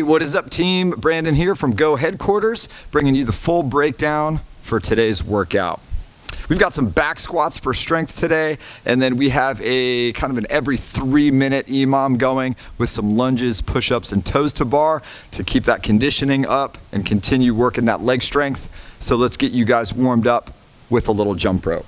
Hey, what is up, team? Brandon here from Go Headquarters, bringing you the full breakdown for today's workout. We've got some back squats for strength today, and then we have a kind of an every 3-minute EMOM going with some lunges, push-ups, and toes to bar to keep that conditioning up and continue working that leg strength. So let's get you guys warmed up with a little jump rope.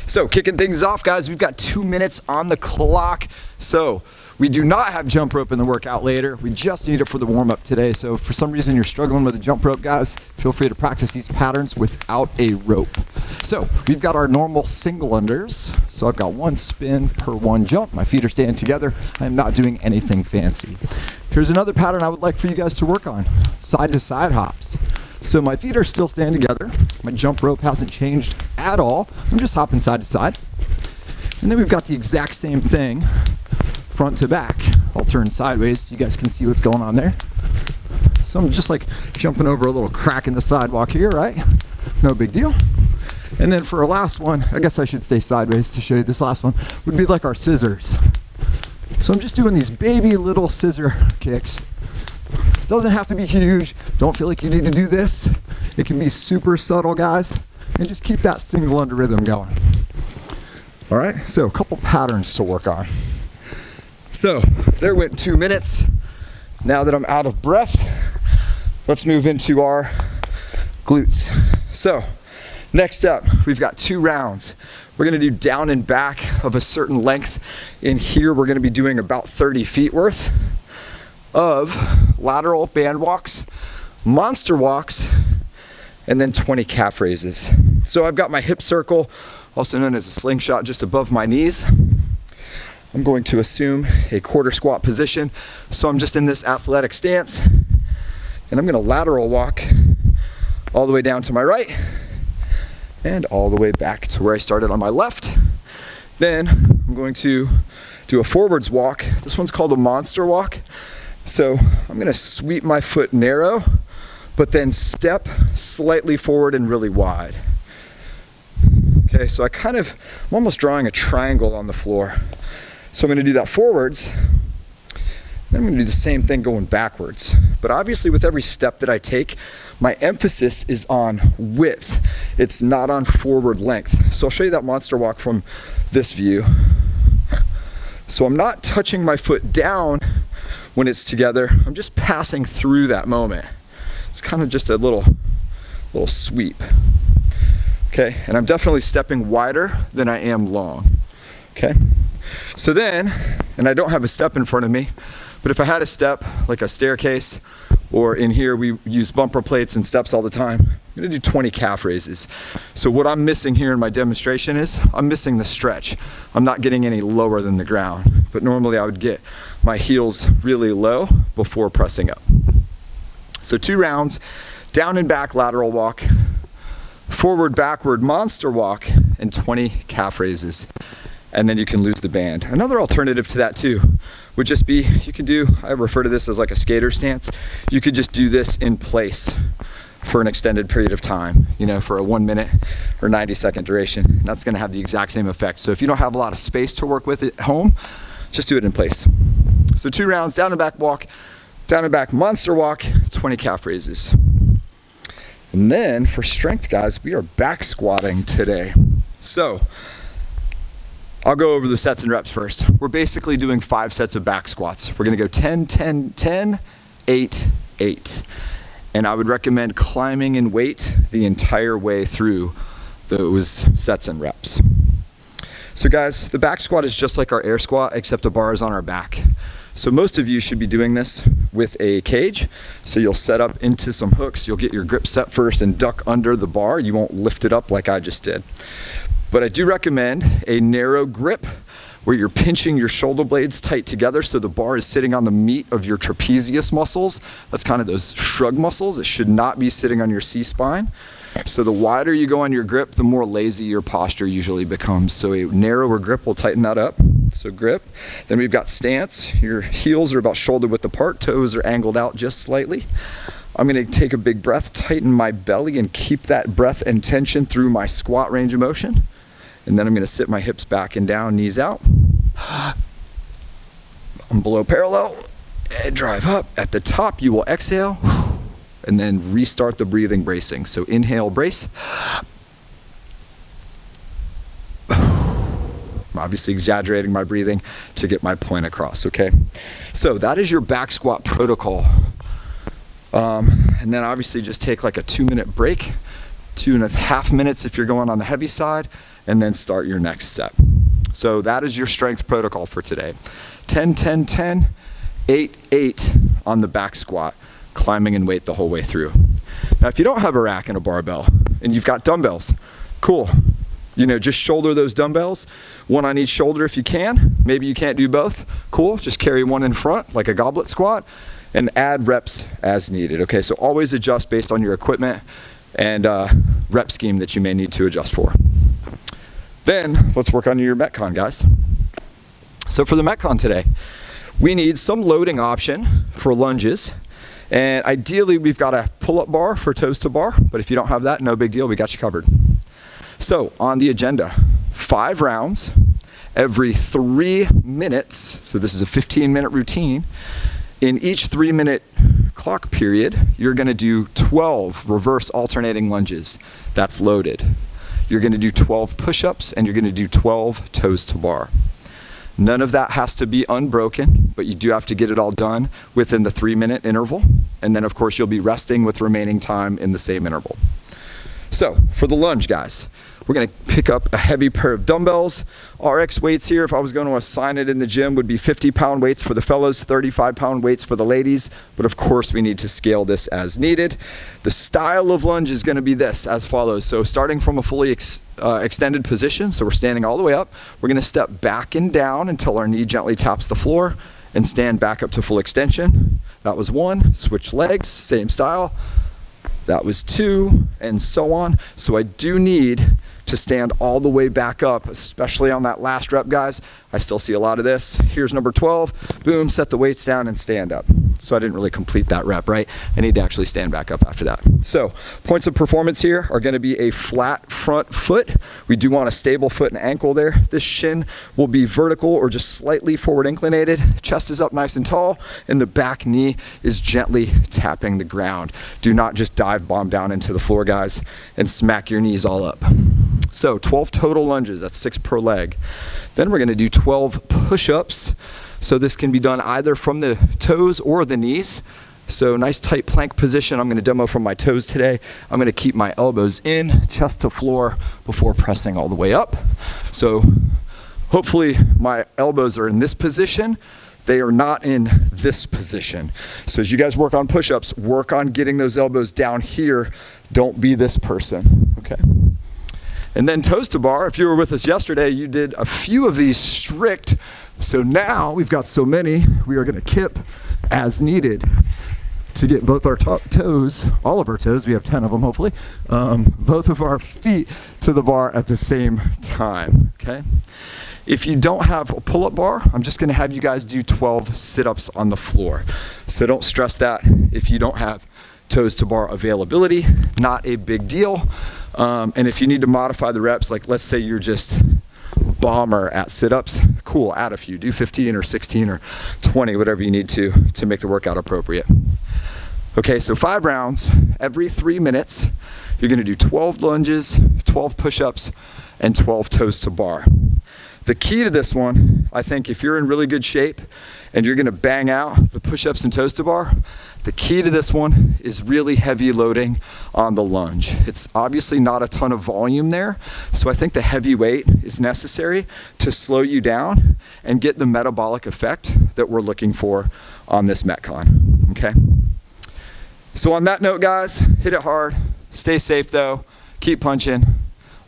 So kicking things off, guys, we've got 2 minutes on the clock. So we do not have jump rope in the workout later. We just need it for the warm-up today. So if for some reason you're struggling with a jump rope, guys, feel free to practice these patterns without a rope. So we've got our normal single unders. So I've got 1 spin per 1 jump. My feet are staying together. I'm not doing anything fancy. Here's another pattern I would like for you guys to work on. Side to side hops. So my feet are still staying together. My jump rope hasn't changed at all. I'm just hopping side to side. And then we've got the exact same thing, front to back. I'll turn sideways so you guys can see what's going on there. So I'm just like jumping over a little crack in the sidewalk here, right? No big deal. And then for our last one, I guess I should stay sideways to show you this last one, would be like our scissors. So I'm just doing these baby little scissor kicks. Doesn't have to be huge. Don't feel like you need to do this. It can be super subtle, guys, and just keep that single under rhythm going. All right, so a couple patterns to work on. So there went 2 minutes. Now that I'm out of breath, let's move into our glutes. So next up, we've got 2 rounds. We're gonna do down and back of a certain length. In here, we're gonna be doing about 30 feet worth of lateral band walks, monster walks, and then 20 calf raises. So I've got my hip circle, also known as a slingshot, just above my knees. I'm going to assume a quarter squat position. So I'm just in this athletic stance, and I'm gonna lateral walk all the way down to my right and all the way back to where I started on my left. Then I'm going to do a forwards walk. This one's called a monster walk. So I'm gonna sweep my foot narrow, but then step slightly forward and really wide. Okay, so I'm almost drawing a triangle on the floor. So I'm gonna do that forwards, then I'm gonna do the same thing going backwards. But obviously with every step that I take, my emphasis is on width. It's not on forward length. So I'll show you that monster walk from this view. So I'm not touching my foot down when it's together. I'm just passing through that moment. It's kind of just a little sweep. Okay, and I'm definitely stepping wider than I am long. Okay, so then, and I don't have a step in front of me, but if I had a step, like a staircase, or in here we use bumper plates and steps all the time, I'm gonna do 20 calf raises. So what I'm missing here in my demonstration is I'm missing the stretch. I'm not getting any lower than the ground, but normally I would get my heels really low before pressing up. So 2 rounds, down and back lateral walk, forward backward monster walk, and 20 calf raises. And then you can lose the band. Another alternative to that too would just be, I refer to this as like a skater stance. You could just do this in place for an extended period of time, for a 1 minute or 90-second duration. That's gonna have the exact same effect. So if you don't have a lot of space to work with at home, just do it in place. So 2 rounds, down and back walk, down and back monster walk, 20 calf raises. And then for strength, guys, we are back squatting today. So I'll go over the sets and reps first. We're basically doing 5 sets of back squats. We're gonna go 10, 10, 10, 8, 8. And I would recommend climbing in weight the entire way through those sets and reps. So guys, the back squat is just like our air squat, except the bar is on our back. So most of you should be doing this with a cage. So you'll set up into some hooks, you'll get your grip set first and duck under the bar. You won't lift it up like I just did. But I do recommend a narrow grip where you're pinching your shoulder blades tight together so the bar is sitting on the meat of your trapezius muscles. That's kind of those shrug muscles. It should not be sitting on your C-spine. So the wider you go on your grip, the more lazy your posture usually becomes. So a narrower grip will tighten that up. So grip. Then we've got stance. Your heels are about shoulder width apart. Toes are angled out just slightly. I'm gonna take a big breath, tighten my belly, and keep that breath and tension through my squat range of motion. And then I'm gonna sit my hips back and down, knees out. I'm below parallel. and drive up. At the top, you will exhale and then restart the breathing bracing. So inhale, brace. I'm obviously exaggerating my breathing to get my point across, okay? So that is your back squat protocol. And then obviously just take like a 2-minute break, 2.5 minutes if you're going on the heavy side, and then start your next set. So that is your strength protocol for today. 10, 10, 10, 8, 8 on the back squat, climbing in weight the whole way through. Now, if you don't have a rack and a barbell and you've got dumbbells, cool. Just shoulder those dumbbells, one on each shoulder if you can. Maybe you can't do both. Cool, just carry one in front like a goblet squat and add reps as needed. Okay, so always adjust based on your equipment and rep scheme that you may need to adjust for. Then let's work on your Metcon, guys. So for the Metcon today, we need some loading option for lunges. And ideally, we've got a pull-up bar for toes to bar, but if you don't have that, no big deal, we got you covered. So on the agenda, 5 rounds every 3 minutes. So this is a 15-minute routine. In each 3-minute clock period, you're gonna do 12 reverse alternating lunges. That's loaded. You're gonna do 12 push-ups and you're gonna do 12 toes to bar. None of that has to be unbroken, but you do have to get it all done within the 3-minute interval. And then of course you'll be resting with remaining time in the same interval. So for the lunge, guys, we're gonna pick up a heavy pair of dumbbells. RX weights here, if I was gonna assign it in the gym, would be 50-pound weights for the fellas, 35-pound weights for the ladies. But of course we need to scale this as needed. The style of lunge is gonna be this, as follows. So starting from a fully extended position, so we're standing all the way up, we're gonna step back and down until our knee gently taps the floor and stand back up to full extension. That was 1, switch legs, same style. That was 2, and so on. So I do need to stand all the way back up, especially on that last rep, guys. I still see a lot of this. Here's number 12, boom, set the weights down and stand up. So I didn't really complete that rep, right? I need to actually stand back up after that. So points of performance here are gonna be a flat front foot. We do want a stable foot and ankle there. This shin will be vertical or just slightly forward inclinated. Chest is up nice and tall, and the back knee is gently tapping the ground. Do not just dive bomb down into the floor, guys, and smack your knees all up. So 12 total lunges, that's 6 per leg. Then we're gonna do 12 push-ups. So this can be done either from the toes or the knees. So nice tight plank position. I'm gonna demo from my toes today. I'm gonna keep my elbows in, chest to floor before pressing all the way up. So hopefully my elbows are in this position. They are not in this position. So as you guys work on push-ups, work on getting those elbows down here. Don't be this person, okay? And then toes to bar, if you were with us yesterday, you did a few of these strict. So now we've got so many, we are gonna kip as needed to get both our top toes, all of our toes, we have 10 of them hopefully, both of our feet to the bar at the same time, okay? If you don't have a pull-up bar, I'm just gonna have you guys do 12 sit-ups on the floor. So don't stress that if you don't have toes to bar availability, not a big deal. And if you need to modify the reps, like let's say you're just bomber at sit-ups, cool, add a few, do 15 or 16 or 20, whatever you need to make the workout appropriate. Okay, so 5 rounds, every 3 minutes, you're gonna do 12 lunges, 12 push-ups, and 12 toes to bar. The key to this one, I think if you're in really good shape and you're gonna bang out the push-ups and toes to bar, the key to this one is really heavy loading on the lunge. It's obviously not a ton of volume there, so I think the heavy weight is necessary to slow you down and get the metabolic effect that we're looking for on this Metcon, okay? So on that note, guys, hit it hard. Stay safe though, keep punching.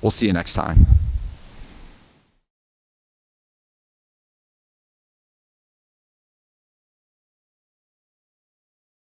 We'll see you next time.